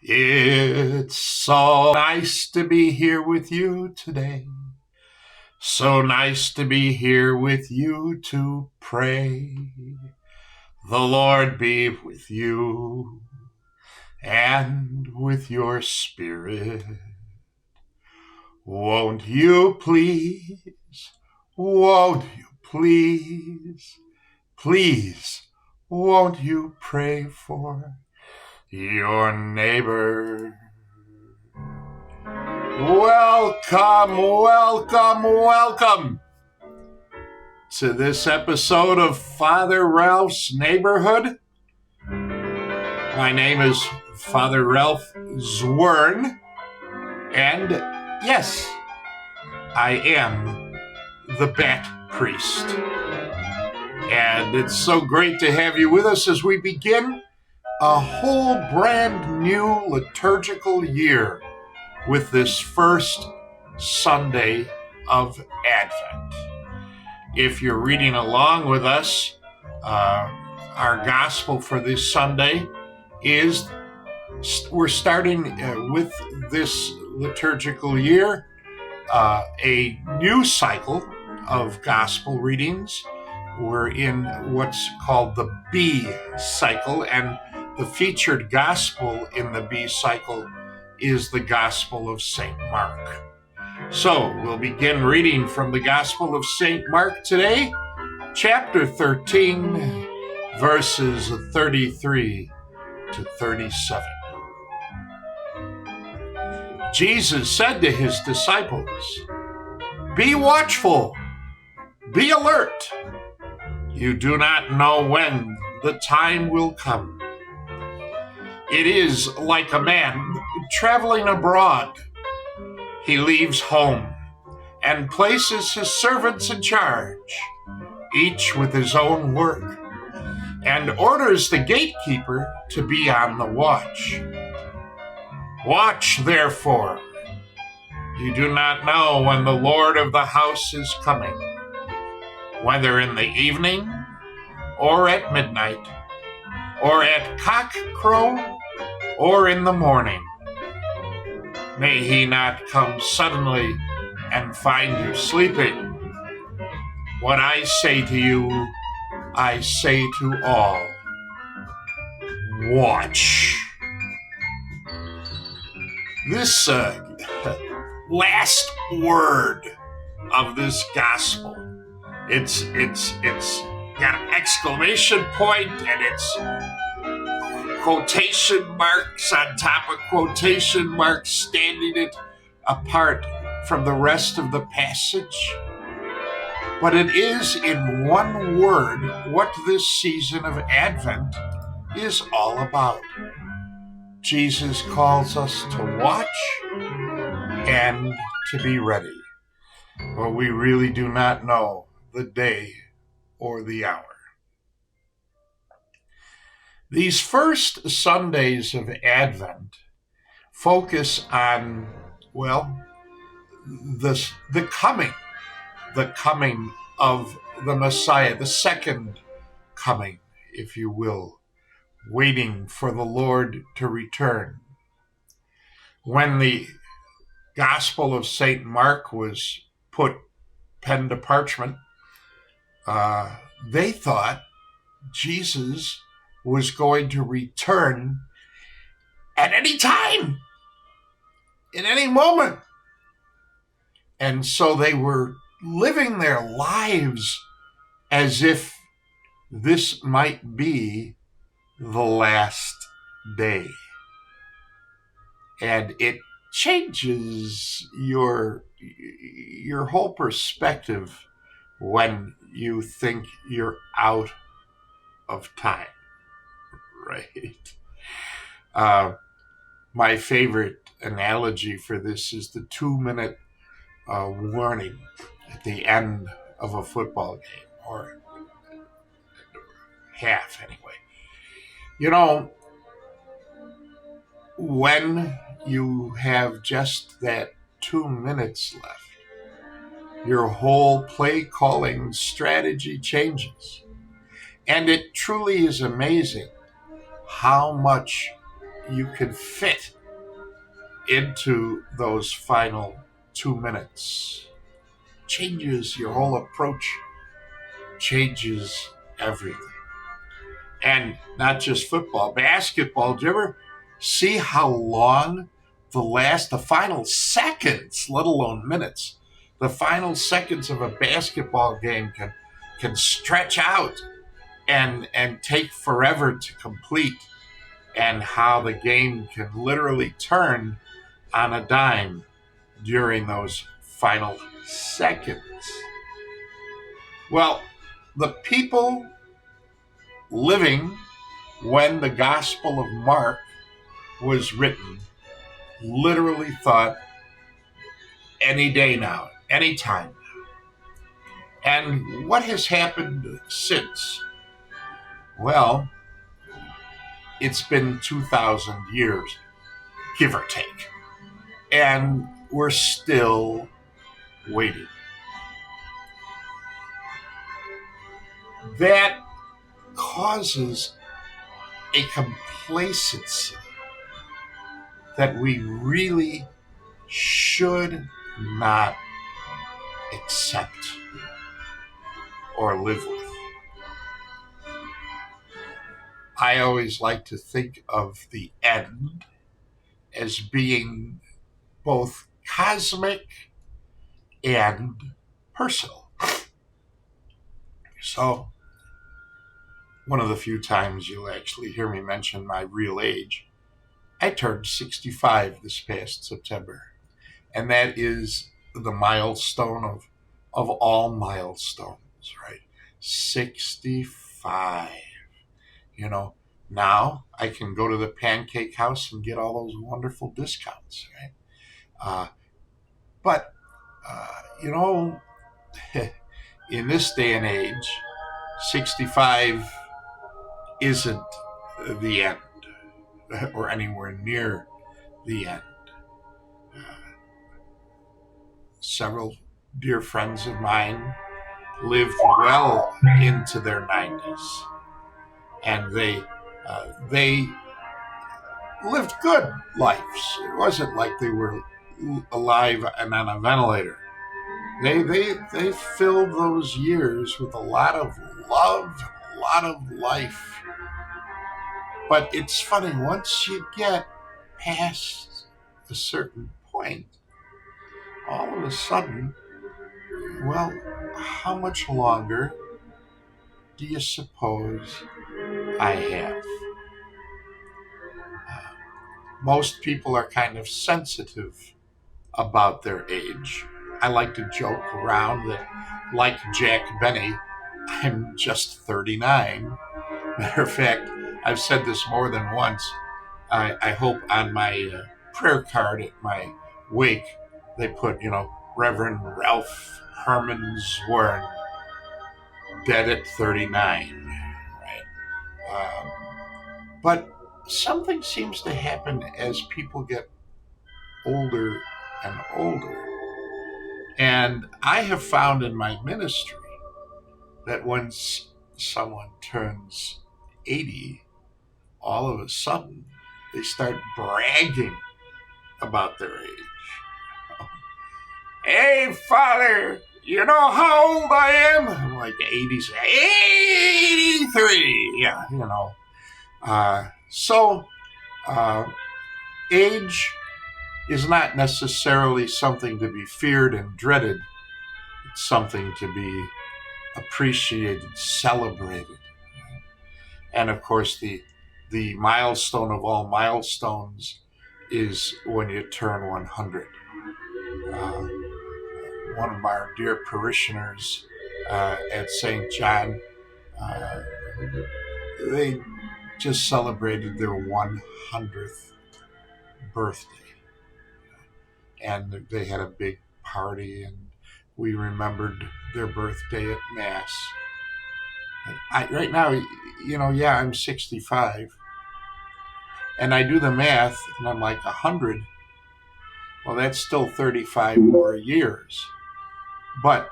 It's so nice to be here with you today. So nice to be here with you to pray. The Lord be with you and with your spirit. Won't you please, won't you please, won't you pray for your neighbor? Welcome to this episode of Father Ralph's Neighborhood. My name is Father Ralph Zwern, and yes, I am the Bat Priest. And it's so great to have you with us as we begin a whole brand new liturgical year with this first Sunday of Advent. If you're reading along with us, our gospel for this Sunday is, we're starting with this liturgical year, a new cycle of gospel readings. We're in what's called the B cycle, and the featured gospel in the B cycle is the Gospel of St. Mark. So we'll begin reading from the Gospel of St. Mark today, chapter 13, verses 33 to 37. Jesus said to his disciples, "Be watchful, be alert. You do not know when the time will come. It is like a man traveling abroad. He leaves home and places his servants in charge, each with his own work, and orders the gatekeeper to be on the watch. Watch, therefore. You do not know when the Lord of the house is coming, whether in the evening or at midnight, or at cockcrow, or in the morning. May he not come suddenly and find you sleeping. What I say to you, I say to all, watch." This last word of this gospel, it's got an exclamation point, and it's quotation marks on top of quotation marks, standing it apart from the rest of the passage. But it is, in one word, what this season of Advent is all about. Jesus calls us to watch and to be ready, but we really do not know the day or the hour. These first Sundays of Advent focus on, the coming of the Messiah, the second coming, if you will, waiting for the Lord to return. When the Gospel of St. Mark was put pen to parchment, they thought Jesus was going to return at any time, in any moment. And so they were living their lives as if this might be the last day. And it changes your whole perspective when you think you're out of time. Right. My favorite analogy for this is the 2-minute warning at the end of a football game, or half anyway. You know, when you have just that 2 minutes left, your whole play calling strategy changes. And it truly is amazing how much you can fit into those final 2 minutes changes your whole approach, changes everything. And not just football, basketball. Do you ever see how long the final seconds, let alone minutes, the final seconds of a basketball game can stretch out and take forever to complete, and how the game can literally turn on a dime during those final seconds. Well, the people living when the Gospel of Mark was written literally thought any day now, any time now. And what has happened since? Well, it's been 2,000 years, give or take. And we're still waiting. That causes a complacency that we really should not accept or live with. I always like to think of the end as being both cosmic and personal. So, one of the few times you'll actually hear me mention my real age, I turned 65 this past September. And that is the milestone of all milestones, right? 65. You know, now I can go to the Pancake House and get all those wonderful discounts, right? You know, in this day and age, 65 isn't the end or anywhere near the end. Several dear friends of mine lived well into their 90s, and they lived good lives. It wasn't like they were alive and on a ventilator. They filled those years with a lot of love, a lot of life. But it's funny, once you get past a certain point, all of a sudden, well, how much longer do you suppose I have? Most people are kind of sensitive about their age. I like to joke around that, like Jack Benny, I'm just 39. Matter of fact, I've said this more than once. I hope on my prayer card at my wake, they put, Reverend Ralph Herman Zorn, dead at 39. Right? But something seems to happen as people get older and older. And I have found in my ministry that once someone turns 80, all of a sudden they start bragging about their age. Hey, Father, you know how old I am? I'm like 83. Yeah, age is not necessarily something to be feared and dreaded. It's something to be appreciated, celebrated. And of course, the milestone of all milestones is when you turn 100. One of our dear parishioners at St. John, they just celebrated their 100th birthday. And they had a big party, and we remembered their birthday at Mass. Right now, I'm 65, and I do the math, and I'm like 100. Well, that's still 35 more years. But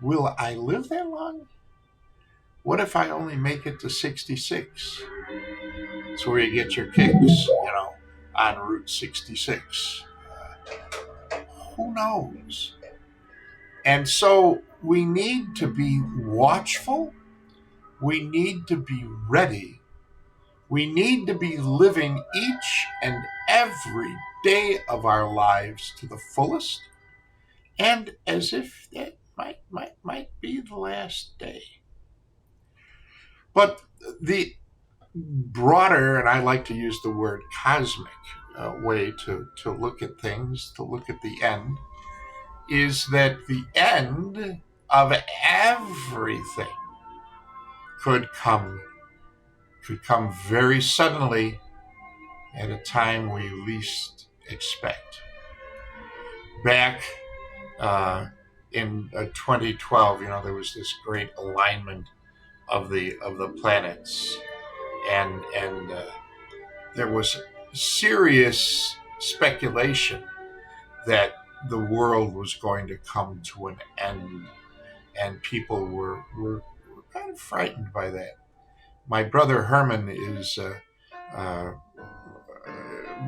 will I live that long? What if I only make it to 66? It's where you get your kicks, on Route 66. Who knows? And so we need to be watchful. We need to be ready. We need to be living each and every day of our lives to the fullest, and as if that might be the last day. But the broader, and I like to use the word cosmic, way to look at things, to look at the end, is that the end of everything could come very suddenly at a time we least expect. Back in 2012, there was this great alignment of the planets, and there was serious speculation that the world was going to come to an end, and people were kind of frightened by that. My brother Herman is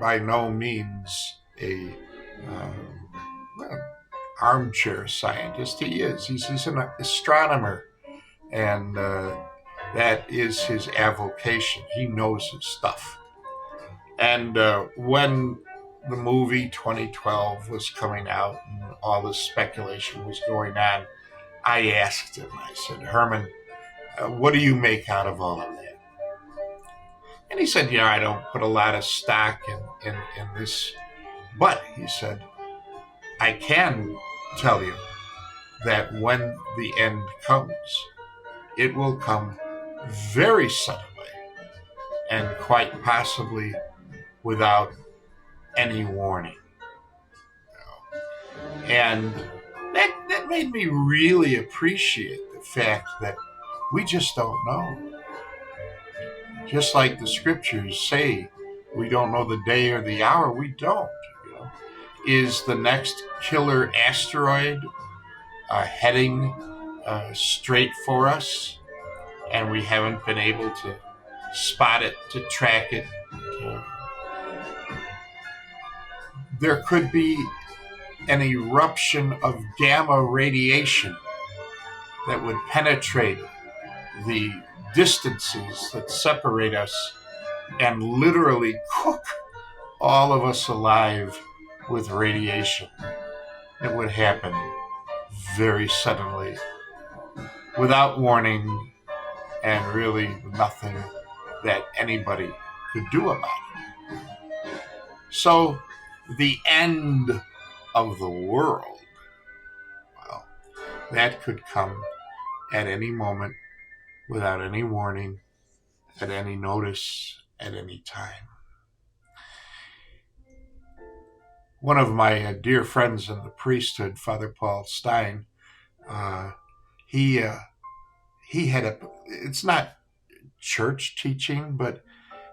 by no means a armchair scientist. He's an astronomer, and that is his avocation. He knows his stuff. And when the movie 2012 was coming out and all this speculation was going on, I asked him, I said, Herman, what do you make out of all of that? And he said, I don't put a lot of stock in this. But, he said, I can tell you that when the end comes, it will come very suddenly and quite possibly without any warning. And that made me really appreciate the fact that we just don't know. Just like the scriptures say, we don't know the day or the hour. We don't. Is the next killer asteroid heading straight for us, and we haven't been able to spot it, to track it? There could be an eruption of gamma radiation that would penetrate the distances that separate us and literally cook all of us alive with radiation. It would happen very suddenly, without warning, and really nothing that anybody could do about it. So the end of the world, well, that could come at any moment, without any warning, at any notice, at any time. One of my dear friends in the priesthood, Father Paul Stein, he had it's not church teaching, but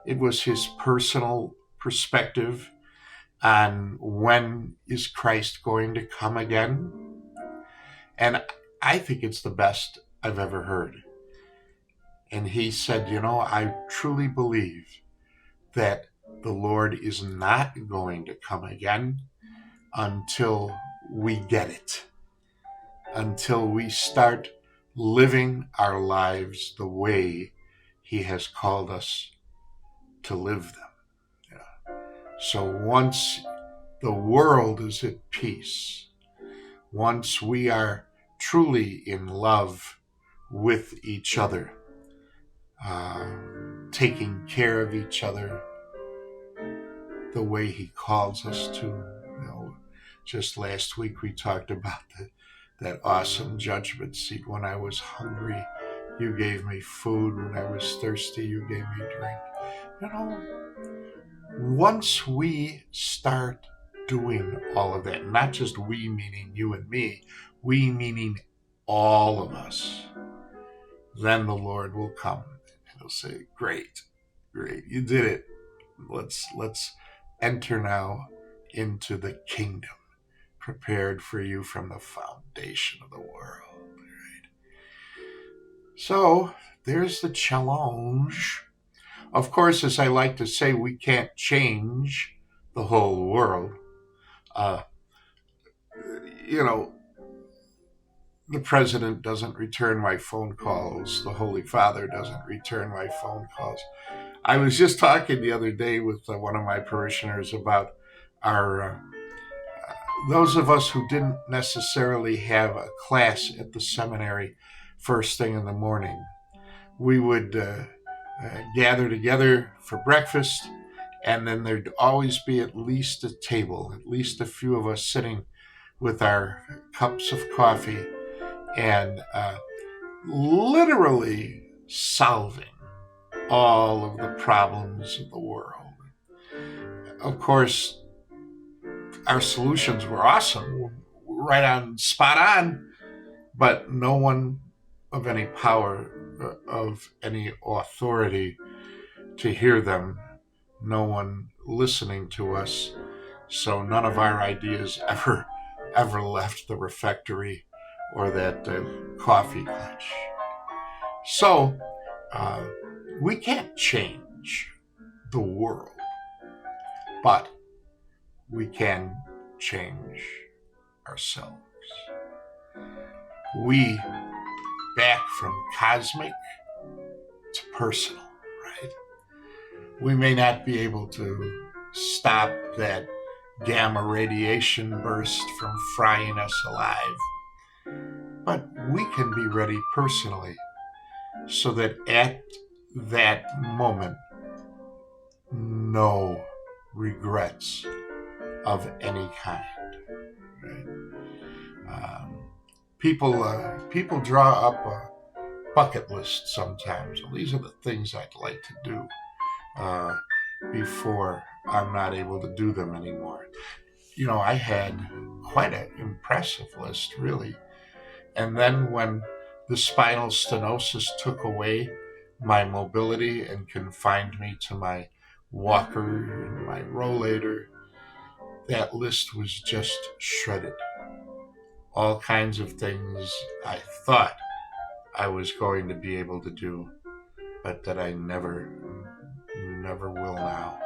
it was his personal perspective on when is Christ going to come again. And I think it's the best I've ever heard. And he said, I truly believe that the Lord is not going to come again until we get it, until we start living our lives the way he has called us to live them. So once the world is at peace, once we are truly in love with each other, taking care of each other the way he calls us to. Just last week we talked about that awesome judgment seat. When I was hungry, you gave me food. When I was thirsty, you gave me drink. Once we start doing all of that, not just we meaning you and me, we meaning all of us, then the Lord will come and he'll say, great, you did it. Let's enter now into the kingdom prepared for you from the foundation of the world. Right? So there's the challenge Of course, as I like to say, we can't change the whole world. Uh, you know, the president doesn't return my phone calls. The Holy Father doesn't return my phone calls. I was just talking the other day with one of my parishioners about our those of us who didn't necessarily have a class at the seminary first thing in the morning. We would gather together for breakfast, and then there'd always be at least a table, at least a few of us sitting with our cups of coffee and literally solving all of the problems of the world. Of course, our solutions were awesome, right on, spot on, but no one of any power, of any authority to hear them, no one listening to us. So none of our ideas ever left the refectory or that coffee clutch. So we can't change the world, but we can change ourselves. We, back from cosmic to personal, right? We may not be able to stop that gamma radiation burst from frying us alive, but we can be ready personally so that at that moment, no regrets of any kind. Right? People draw up a bucket list sometimes. Well, these are the things I'd like to do before I'm not able to do them anymore. I had quite an impressive list, really. And then when the spinal stenosis took away my mobility and confined me to my walker and my rollator, that list was just shredded. All kinds of things I thought I was going to be able to do, but that I never will now,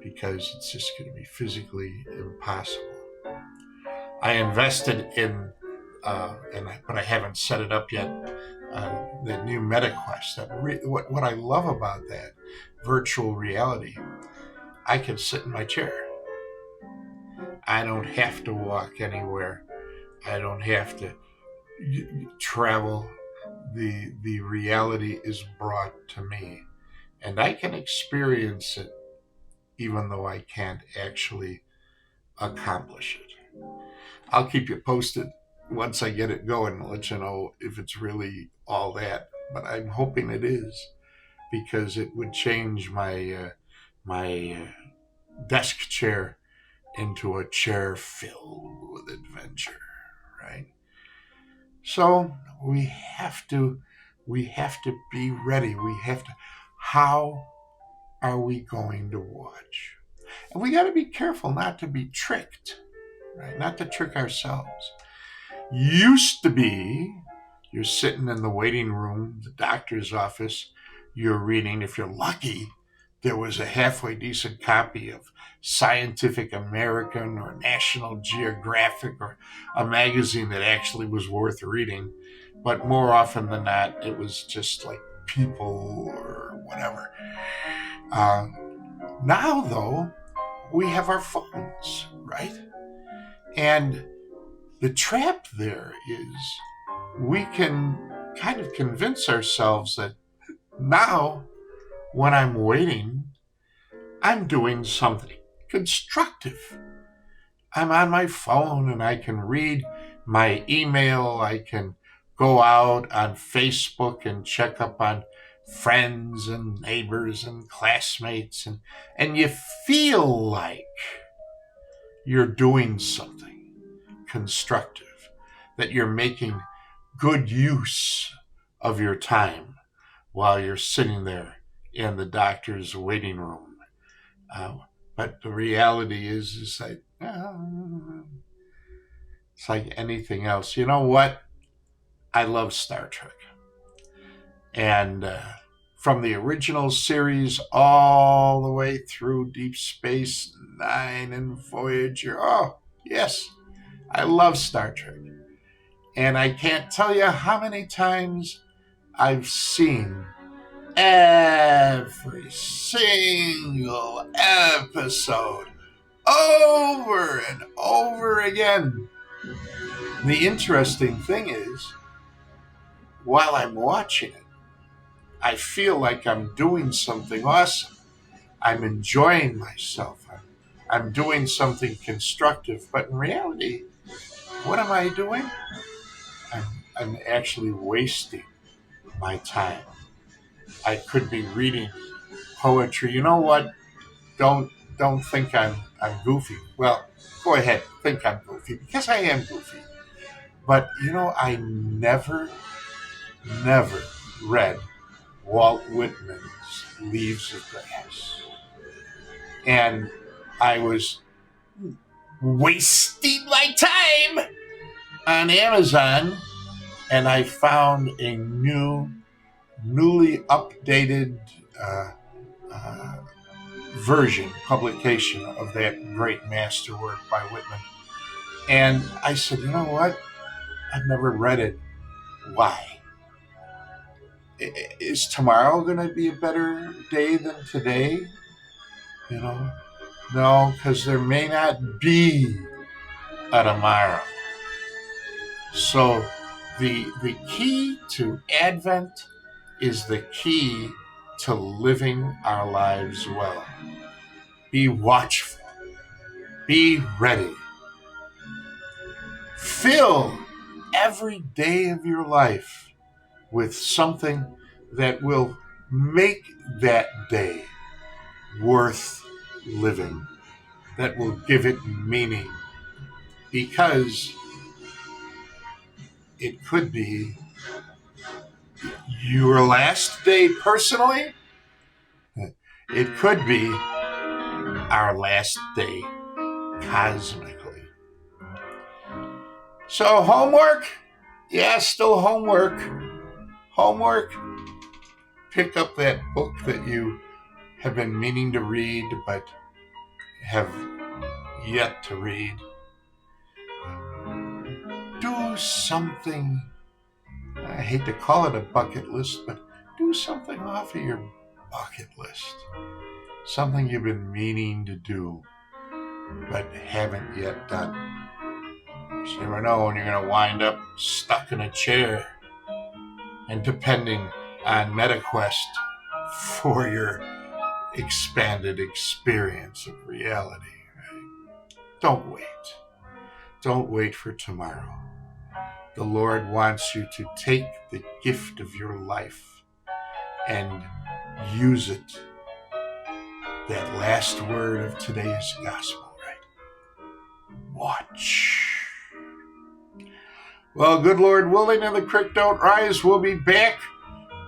because it's just going to be physically impossible. I invested in, but I haven't set it up yet, the new MetaQuest. What I love about that virtual reality, I can sit in my chair. I don't have to walk anywhere. I don't have to travel. The reality is brought to me, and I can experience it even though I can't actually accomplish it. I'll keep you posted once I get it going and let you know if it's really all that, but I'm hoping it is, because it would change my desk chair into a chair filled with adventure, right? So we have to be ready. How are we going to watch? And we got to be careful not to be tricked, right? Not to trick ourselves. Used to be, you're sitting in the waiting room, the doctor's office, you're reading, if you're lucky, there was a halfway decent copy of Scientific American or National Geographic or a magazine that actually was worth reading. But more often than not, it was just like People or whatever. Now, though, we have our phones, right? And the trap there is we can kind of convince ourselves that now, when I'm waiting, I'm doing something constructive. I'm on my phone and I can read my email. I can go out on Facebook and check up on friends and neighbors and classmates. And you feel like you're doing something constructive, that you're making good use of your time while you're sitting there in the doctor's waiting room. But the reality is like, it's like anything else. You know what? I love Star Trek. And from the original series all the way through Deep Space Nine and Voyager. Oh, yes, I love Star Trek. And I can't tell you how many times I've seen every single episode over and over again. The interesting thing is, while I'm watching it, I feel like I'm doing something awesome. I'm enjoying myself. I'm doing something constructive. But in reality, what am I doing? I'm actually wasting my time. I could be reading poetry. You know what? Don't think I'm goofy. Well, go ahead, think I'm goofy, because I am goofy. But I never read Walt Whitman's Leaves of Grass. And I was wasting my time on Amazon, and I found a newly updated publication of that great masterwork by Whitman. And I said, you know what? I've never read it. Why? Is tomorrow going to be a better day than today? No, because there may not be a tomorrow. So the key to Advent is the key to living our lives well. Be watchful. Be ready. Fill every day of your life with something that will make that day worth living, that will give it meaning, because it could be your last day personally. It could be our last day cosmically. So homework? Yeah, still homework. Homework. Pick up that book that you have been meaning to read but have yet to read. Do something, I hate to call it a bucket list, but do something off of your bucket list. Something you've been meaning to do but haven't yet done. You never know when you're going to wind up stuck in a chair and depending on MetaQuest for your expanded experience of reality. Right? Don't wait. Don't wait for tomorrow. The Lord wants you to take the gift of your life and use it. That last word of today's gospel, right? Watch. Well, good Lord willing, and the creek don't rise, we'll be back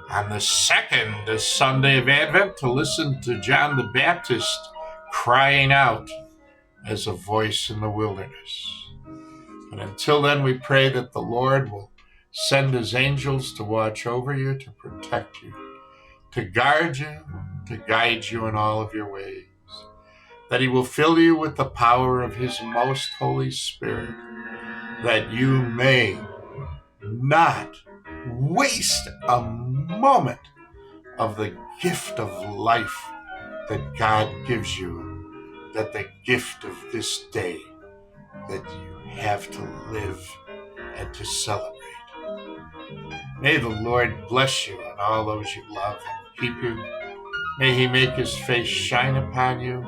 on the second Sunday of Advent to listen to John the Baptist crying out as a voice in the wilderness. But until then, we pray that the Lord will send his angels to watch over you, to protect you, to guard you, to guide you in all of your ways, that he will fill you with the power of his most Holy Spirit, that you may not waste a moment of the gift of life that God gives you, that the gift of this day that you have to live and to celebrate. May the Lord bless you and all those you love and keep you. May he make his face shine upon you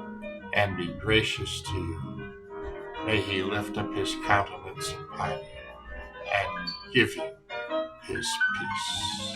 and be gracious to you. May he lift up his countenance upon you and give you his peace.